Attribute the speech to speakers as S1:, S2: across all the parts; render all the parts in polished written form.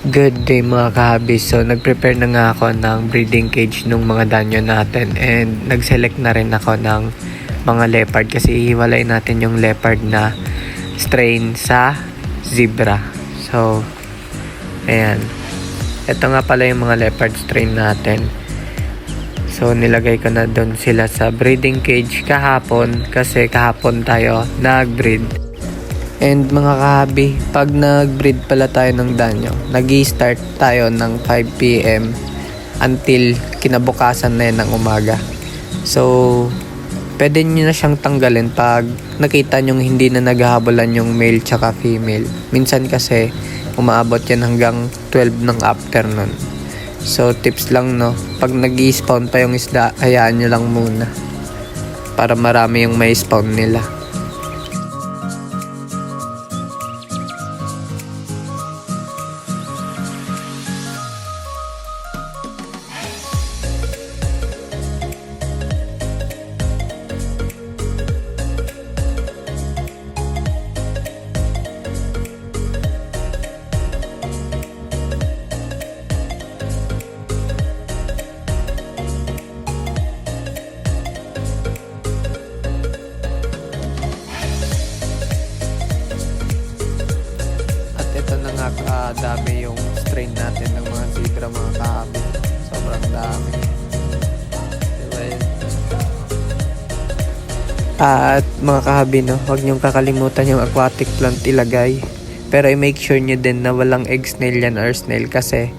S1: Good day mga kahabis. So nag-prepare na nga ako ng breeding cage ng mga danyo natin and nag-select na rin ako ng mga leopard kasi ihiwalay natin yung leopard na strain sa zebra. So ayan. Ito nga pala yung mga leopard strain natin. So nilagay ko na doon sila sa breeding cage kahapon kasi kahapon tayo nag-breed. And mga kahabi, pag nag-breed pala tayo ng danyo, nag-i-start tayo ng 5 PM until kinabukasan na yan ng umaga. So, pwede nyo na siyang tanggalin pag nakita nyo hindi na naghahabulan yung male tsaka female. Minsan kasi, umaabot yan hanggang 12 ng afternoon. So, tips lang no, pag nag-i-spawn pa yung isda, hayaan nyo lang muna para marami yung may spawn nila. Dami yung strain natin ng mga zebra mga kahabi. Sobrang dami. Diba yun? At mga kahabi, no, huwag niyong kakalimutan yung aquatic plant ilagay. Pero i-make sure nyo din na walang egg snail yan or snail kasi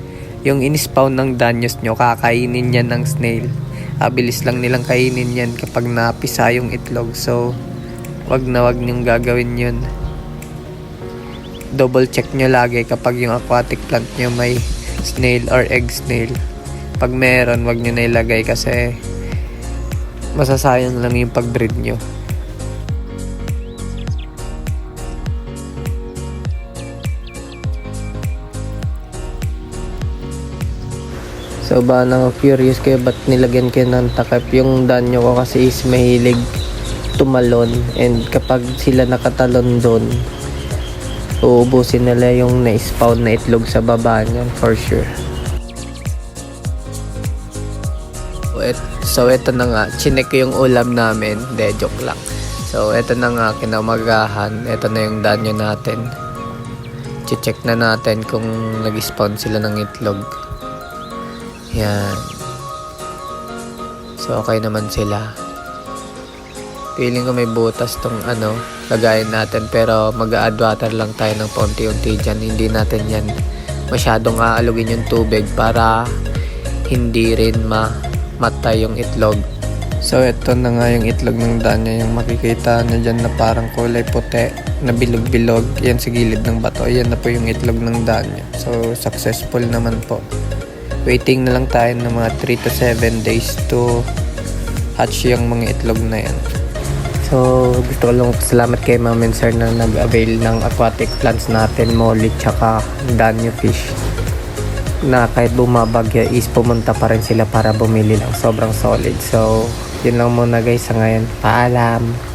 S1: yung in-spawn ng danyos nyo, kakainin yan ng snail. Bilis lang nilang kainin yan kapag napisa yung itlog. So, wag niyong gagawin yun. Double check nyo lagi kapag yung aquatic plant nyo may snail or egg snail. Pag meron, wag nyo na ilagay kasi masasayang lang yung pag-breed nyo. So ba nang curious kayo ba't nilagyan kayo ng takip? Yung danyo ko kasi is mahilig tumalon and kapag sila nakatalon doon, uubusin nila yung na-spawn na itlog sa baba niyan for sure. So ito na nga, chinek ko yung ulam namin. De, joke lang. So ito na nga, kinamagahan. Ito na yung danyo natin. Check na natin kung nag-spawn sila ng itlog. Yan. So okay naman sila. Feeling ko may butas tong lagayin natin pero mag-add water lang tayo ng paunti-unti dyan. Hindi natin yan masyadong aalugin yung tubig para hindi rin matay yung itlog. So ito na nga yung itlog ng danyo, yung makikita na dyan na parang kulay puti na bilog-bilog yan sa gilid ng bato. Yan na po yung itlog ng danyo. So successful naman po. Waiting na lang tayo ng mga 3 to 7 days to hatch yung mga itlog na yan. So, gusto ko lang salamat kay Ma'am and Sir na nag-avail ng aquatic plants natin, molly, tsaka danyo fish. Na kahit bumabagyo is pumunta pa rin sila para bumili lang. Sobrang solid. So, yun lang muna guys sa ngayon. Paalam!